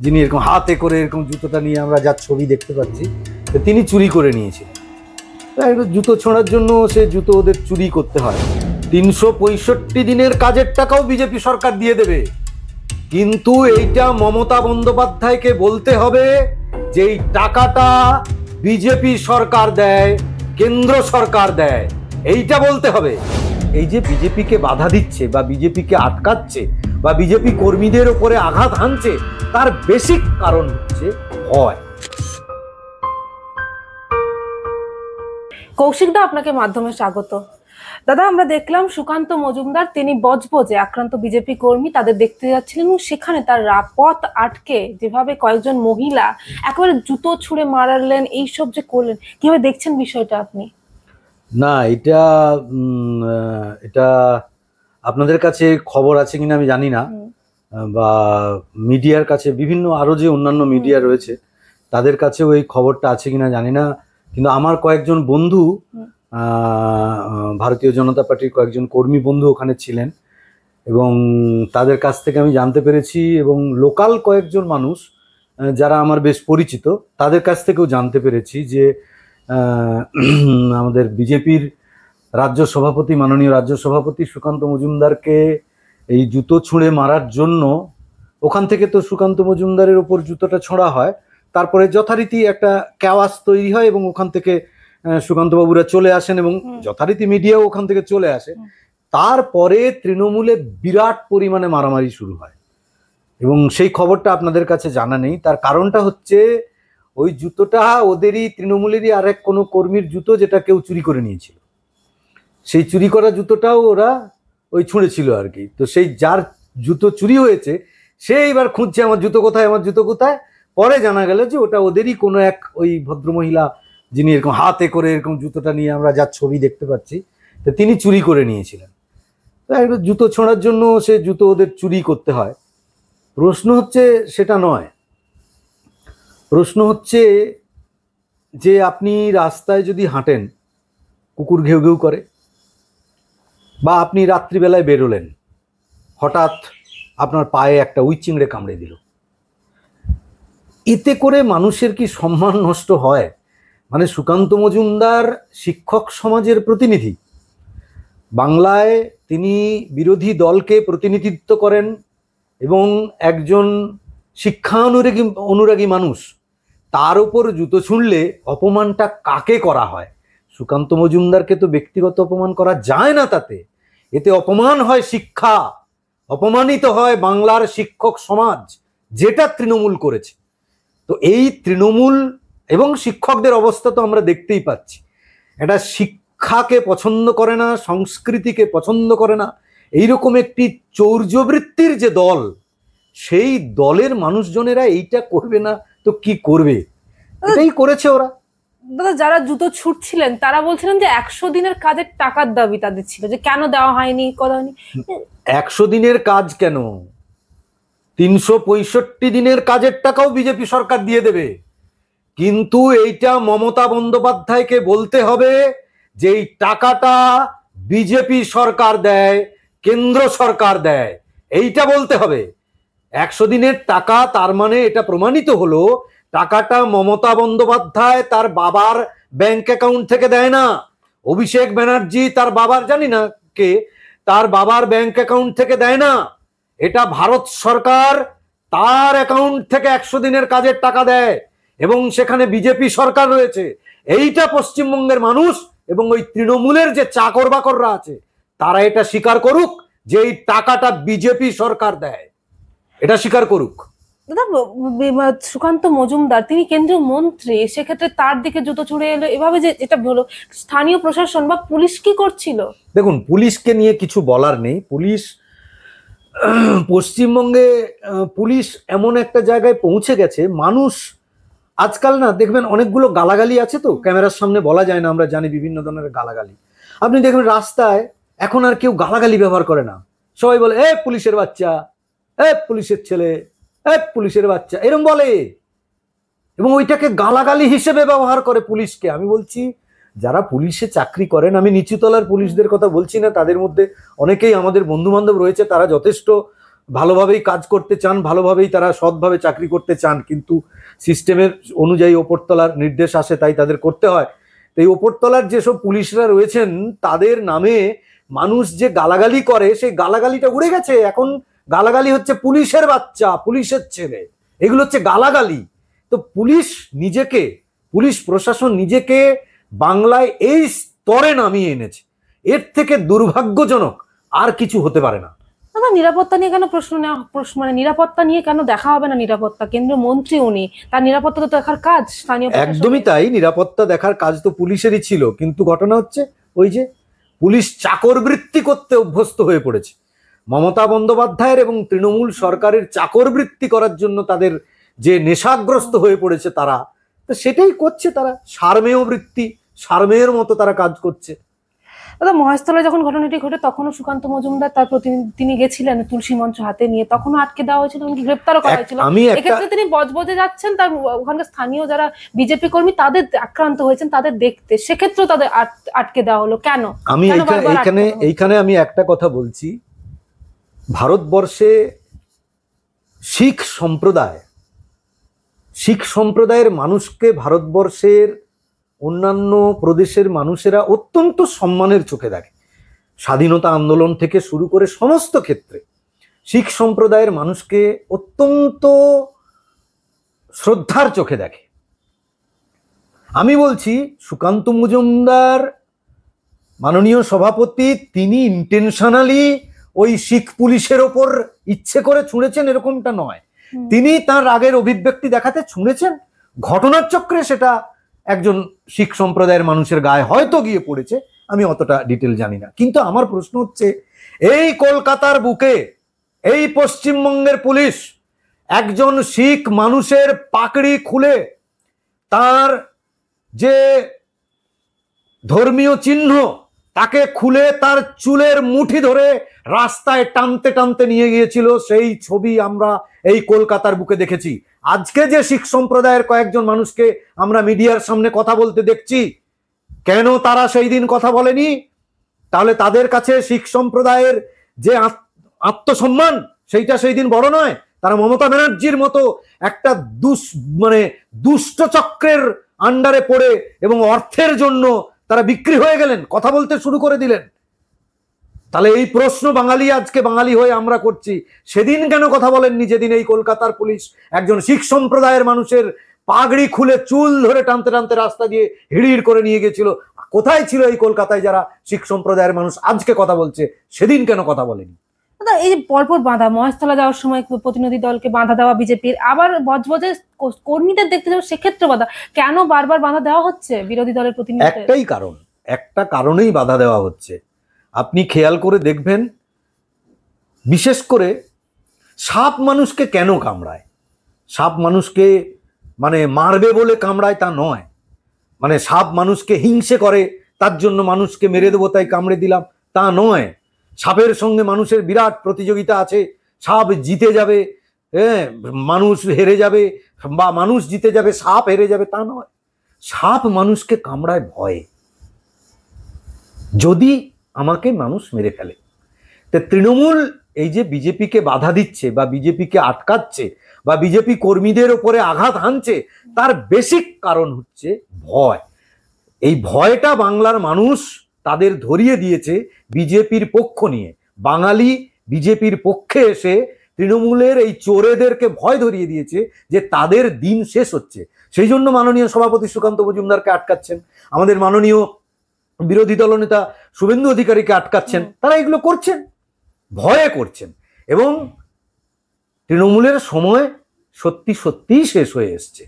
যিনি এরকম হাতে করে এরকম জুতোটা নিয়ে আমরা যার ছবি দেখতে পাচ্ছি, তিনি চুরি করে নিয়েছিলেন। জুতো ছোঁড়ার জন্য সে জুতো ওদের চুরি করতে হয়। 365 দিনের কাজের টাকাও বিজেপি সরকার দিয়ে দেবে, কিন্তু এইটা মমতা বন্দ্যোপাধ্যায়কে বলতে হবে যে এই টাকাটা বিজেপি সরকার দেয়, কেন্দ্র সরকার দেয়, এইটা বলতে হবে। এই যে বিজেপিকে বাধা দিচ্ছে বা বিজেপিকে আটকাচ্ছে বা বিজেপি কর্মীদের উপরে আঘাত হানছে, তার বেসিক কারণ হচ্ছে ভয়। কৌশিক দা, আপনাকে মাধ্যমে স্বাগত। দাদা, আমরা দেখলাম সুকান্ত মজুমদার তিনি বজবজে আক্রান্ত বিজেপি কর্মী তাদের দেখতে যাচ্ছিলেন এবং সেখানে তার পথ আটকে যেভাবে কয়েকজন মহিলা একেবারে জুতো ছুঁড়ে মারালেন, এইসব যে করলেন, কিভাবে দেখছেন বিষয়টা আপনি? না, এটা আপনাদের কাছে খবর আছে কিনা আমি জানি না, বা মিডিয়ার কাছে, বিভিন্ন আরো যে অন্যান্য মিডিয়া রয়েছে তাদের কাছেও এই খবরটা আছে কিনা জানি না, কিন্তু আমার কয়েকজন বন্ধু, ভারতীয় জনতা পার্টির কয়েকজন কর্মী বন্ধু ওখানে ছিলেন এবং তাদের কাছ থেকে আমি জানতে পেরেছি, এবং লোকাল কয়েকজন মানুষ যারা আমার বেশ পরিচিত তাদের কাছ থেকেও জানতে পেরেছি যে আমাদের বিজেপির রাজ্য সভাপতি, মাননীয় রাজ্য সভাপতি সুকান্ত মজুমদারকে এই জুতো ছুঁড়ে মারার জন্য ওখান থেকে তো সুকান্ত মজুমদারের ওপর জুতোটা ছোঁড়া হয়, তারপরে যথারীতি একটা ক্যাওয়াস তৈরি হয় এবং ওখান থেকে সুকান্ত বাবুরা চলে আসেন এবং যথারীতি মিডিয়াও ওখান থেকে চলে আসে। তারপরে তৃণমূলে বিরাট পরিমাণে মারামারি শুরু হয় এবং সেই খবরটা আপনাদের কাছে জানা নেই। তার কারণটা হচ্ছে ওই জুতোটা ওদেরই, তৃণমূলেরই আরেক কোনো কর্মীর জুতো, যেটা কেউ চুরি করে নিয়েছিল। সেই চুরি করা জুতোটাও ওরা ওই ছুঁড়েছিল আর কি। তো সেই যার জুতো চুরি হয়েছে সে এবার খুঁজছে আমার জুতো কোথায়, আমার জুতো কোথায়। পরে জানা গেল যে ওটা ওদেরই কোনো এক ওই ভদ্রমহিলা, যিনি এরকম হাতে করে এরকম জুতোটা নিয়ে আমরা যার ছবি দেখতে পাচ্ছি, তো তিনি চুরি করে নিয়েছিলেন। জুতো ছোঁড়ার জন্য সে জুতো ওদের চুরি করতে হয়। প্রশ্ন হচ্ছে সেটা নয়, প্রশ্ন হচ্ছে যে আপনি রাস্তায় যদি হাঁটেন, কুকুর ঘেউ ঘেউ করে, বা আপনি রাত্রিবেলায় বেরোলেন, হঠাৎ আপনার পায়ে একটা উইচিংড়ে কামড়ে দিল, এতে করে মানুষের কি সম্মান নষ্ট হয়? মানে সুকান্ত মজুমদার শিক্ষক সমাজের প্রতিনিধি, বাংলায় তিনি বিরোধী দলকে প্রতিনিধিত্ব করেন এবং একজন অনুরাগী মানুষ, তার উপর জুতো ছুঁড়লে অপমানটা কাকে করা হয়? সুকান্ত মজুমদারকে তো ব্যক্তিগত অপমান করা যায় না, তাতে এতে অপমান হয় শিক্ষা, অপমানিত হয় বাংলার শিক্ষক সমাজ, যেটা তৃণমূল করেছে। তো এই তৃণমূল এবং শিক্ষকদের অবস্থা তো আমরা দেখতেই পাচ্ছি। এটা শিক্ষাকে পছন্দ করে না, সংস্কৃতিকে পছন্দ করে না, এইরকম একটি চৌর্যবৃত্তির যে দল, সেই দলের মানুষজনেরা এইটা করবে না তো কি করবে? এটাই করেছে ওরা। দাদা, যারা জুতো ছুটছিলেন তারা বলছিলেন যে 100 দিনের কাজের টাকার দাবি তাদের ছিল, যে কেন দেওয়া হয়নি, কথা হয়নি। 100 দিনের কাজ কেন, 365 দিনের কাজের টাকাও বিজেপি সরকার দিয়ে দেবে, কিন্তু এইটা মমতা বন্দ্যোপাধ্যায়কে বলতে হবে যে এই টাকাটা বিজেপি সরকার দেয়, কেন্দ্র সরকার দেয়, এইটা বলতে হবে। 100 দিনের টাকা, তার মানে এটা প্রমাণিত হলো টাকাটা মমতা বন্দ্যোপাধ্যায় তার বাবার ব্যাংক অ্যাকাউন্ট থেকে দেয় না, অভিষেক ব্যানার্জি তার বাবার, জানি না কে, তার বাবার ব্যাংক অ্যাকাউন্ট থেকে দেয় না, এটা ভারত সরকার তার অ্যাকাউন্ট থেকে 100 দিনের কাজের টাকা দেয় এবং সেখানে বিজেপি সরকার রয়েছে। এইটা পশ্চিমবঙ্গের মানুষ এবং ওই তৃণমূলের যে চাকর বাকররা আছে তারা এটা স্বীকার করুক যে এই টাকাটা বিজেপি সরকার দেয়, এটা স্বীকার করুক। দাদা, সুকান্ত মজুমদার তিনি কেন্দ্রীয় মন্ত্রী, সেক্ষেত্রে তার দিকে জুতো ছুঁড়ে এলো এভাবে, যে এটা হলো স্থানীয় প্রশাসন বা পুলিশ কি করছিল? দেখুন, পুলিশকে নিয়ে কিছু বলার নেই। পুলিশ, পশ্চিমবঙ্গে পুলিশ এমন একটা জায়গায় পৌঁছে গেছে, মানুষ আজকাল না দেখবেন অনেকগুলো গালাগালি আছে, তো ক্যামেরার সামনে বলা যায় না, আমরা জানি বিভিন্ন ধরনের গালাগালি। আপনি দেখবেন রাস্তায় এখন আর কেউ গালাগালি ব্যবহার করে না, সবাই বলে এ পুলিশের বাচ্চা, এ পুলিশের ছেলে, এ পুলিশের বাচ্চা, এরকম বলে এবং ওইটাকে গালাগালি হিসেবে ব্যবহার করে পুলিশকে। আমি বলছি, যারা পুলিশে চাকরি করেন, আমি নিচুতলার পুলিশদের কথা বলছি না, তাদের মধ্যে অনেকেই আমাদের বন্ধু বান্ধব রয়েছে, তারা যথেষ্ট ভালোভাবেই কাজ করতে চান, ভালোভাবেই তারা সৎভাবে চাকরি করতে চান, কিন্তু সিস্টেমের অনুযায়ী ওপরতলার নির্দেশ আসে, তাই তাদের করতে হয়। তো এই ওপরতলার যেসব পুলিশরা রয়েছেন তাদের নামে মানুষ যে গালাগালি করে, সেই গালাগালিটা উড়ে গেছে। এখন গালাগালি হচ্ছে পুলিশের বাচ্চা, পুলিশের ছেলে, এগুলো হচ্ছে গালাগালি। তো পুলিশ প্রশাসন নিজেকে বাংলায় এই স্তরে নামিয়ে এনেছে। এর থেকে দুর্ভাগ্যজনক আর কিছু হতে পারে না। দাদা নিরাপত্তা নিয়ে কেন মানে নিরাপত্তা নিয়ে কেন দেখা হবে না? নিরাপত্তা কেন্দ্রীয় মন্ত্রী উনি, তার নিরাপত্তা তো দেখার কাজ স্থানীয় প্রশাসনের। একদমই তাই, নিরাপত্তা দেখার কাজ তো পুলিশেরই ছিল, কিন্তু ঘটনা হচ্ছে ওই যে পুলিশ চাকরবৃত্তি করতে অভ্যস্ত হয়ে পড়েছে। মমতা বন্দ্যোপাধ্যায়ের এবং তৃণমূল সরকারের চাকরবৃত্তি করার জন্য তাদের যে নেশাগ্রস্ত হয়ে পড়েছে তারা, তো সেটাই করছে তারা। সারমেয় বৃত্তি, সারমেয়ের মতো তারা কাজ করছে। দাদা মহেশতলায় যখন ঘটনাটি ঘটে তখনও সুকান্ত মজুমদার তার প্রতিনিধি তিনি গেছিলেন তুলসী মঞ্চ হাতে নিয়ে, তখনও আটকে দেওয়া হয়েছিল, এমনকি গ্রেপ্তারও করা হয়েছিল। এক্ষেত্রে তিনি বজবজে যাচ্ছেন, তার ওখানকার স্থানীয় যারা বিজেপি কর্মী তাদের আক্রান্ত হয়েছেন তাদের দেখতে, সেক্ষেত্রেও তাদের আটকে দেওয়া হলো কেন? আমি এইখানে আমি একটা কথা বলছি, ভারতবর্ষে শিখ সম্প্রদায়ের মানুষকে ভারতবর্ষের অন্যান্য প্রদেশের মানুষেরা অত্যন্ত সম্মানের চোখে দেখে। স্বাধীনতা আন্দোলন থেকে শুরু করে সমস্ত ক্ষেত্রে শিখ সম্প্রদায়ের মানুষকে অত্যন্ত শ্রদ্ধার চোখে দেখে। আমি বলছি সুকান্ত মজুমদার মাননীয় সভাপতি, তিনি ইন্টেনশনালি ওই শিখ পুলিশের ওপর ইচ্ছে করে ছুঁড়েছেন এরকমটা নয়। তিনি তার রাগের অভিব্যক্তি দেখাতে ছুঁড়েছেন, ঘটনার চক্রে সেটা একজন শিখ সম্প্রদায়ের মানুষের গায়ে হয়তো গিয়ে পড়েছে, আমি অতটা ডিটেল জানি না। কিন্তু আমার প্রশ্ন হচ্ছে, এই কলকাতার বুকে এই পশ্চিমবঙ্গের পুলিশ একজন শিখ মানুষের পাকড়ি খুলে তার যে ধর্মীয় চিহ্ন তাকে খুলে তার চুলের মুঠি ধরে রাস্তায় টানতে টানতে নিয়ে গিয়েছিল, সেই ছবি আমরা এই কলকাতার বুকে দেখেছি। আজকে যে শিখ সম্প্রদায়ের কয়েকজন মানুষকে আমরা মিডিয়ার সামনে কথা বলতে দেখছি, কেন তারা সেই দিন কথা বলেনি? তাহলে তাদের কাছে শিখ সম্প্রদায়ের যে আত্মসম্মান সেইটা সেই দিন বড় নয়? তারা মমতা ব্যানার্জির মতো একটা দুষ্ট চক্রের আন্ডারে পড়ে এবং অর্থের জন্য তারা বিক্রি হয়ে গেলেন, কথা বলতে শুরু করে দিলেন। তাহলে এই প্রশ্ন আজকে বাঙালি হয়ে আমরা করছি, সেদিন কেন কথা বলেননি যেদিন এই কলকাতার পুলিশ একজন শিখ সম্প্রদায়ের মানুষের পাগড়ি খুলে চুল ধরে টানতে টানতে রাস্তা দিয়ে হিড়ির করে নিয়ে গেছিল? কোথায় ছিল এই কলকাতায় যারা শিখ সম্প্রদায়ের মানুষ আজকে কথা বলছে, সেদিন কেন কথা বলেনি? দাদা এই যে পরপর বাঁধা, মহেশতলা যাওয়ার সময় প্রতিনিধি দলকে বাঁধা দেওয়া বিজেপির, আবার বজবজে কর্মীদের দেখতে যাওয়া, সেক্ষেত্রে বাধা কেন বারবার বাধা দেওয়া হচ্ছে বিরোধী দলের প্রতিনিধি? একটা কারণেই বাধা দেওয়া হচ্ছে। আপনি খেয়াল করে দেখবেন, বিশেষ করে সাপ মানুষকে কেন কামড়ায়? সাপ মানুষকে মারবে বলে কামড়ায় তা নয়, সাপ মানুষকে হিংসে করে তার জন্য মানুষকে মেরে দেবো তাই কামড়ে দিলাম তা নয়। সাপের সঙ্গে মানুষের বিরাট প্রতিযোগিতা আছে, সাপ জিতে যাবে, মানুষ হেরে যাবে, বা মানুষ জিতে যাবে সাপ হেরে যাবে তা নয়। সাপ মানুষকে কামড়ায় ভয়ে, যদি আমাকে মানুষ মেরে ফেলে। তো তৃণমূল এই যে বিজেপিকে বাধা দিচ্ছে বা বিজেপিকে আটকাচ্ছে বা বিজেপি কর্মীদের ওপরে আঘাত হানছে, তার বেসিক কারণ হচ্ছে ভয়। এই ভয়টা বাংলার মানুষ তাদের ধরিয়ে দিয়েছে বিজেপির পক্ষ নিয়ে। বাঙালি বিজেপির পক্ষে এসে তৃণমূলের এই চোরেদেরকে ভয় ধরিয়ে দিয়েছে যে তাদের দিন শেষ হচ্ছে। সেই জন্য মাননীয় সভাপতি সুকান্ত মজুমদারকে আটকাচ্ছেন, আমাদের মাননীয় বিরোধী দলনেতা শুভেন্দু অধিকারীকে আটকাচ্ছেন। তারা এগুলো করছেন, ভয়ে করছেন, এবং তৃণমূলের সময় সত্যি সত্যিই শেষ হয়ে এসছে।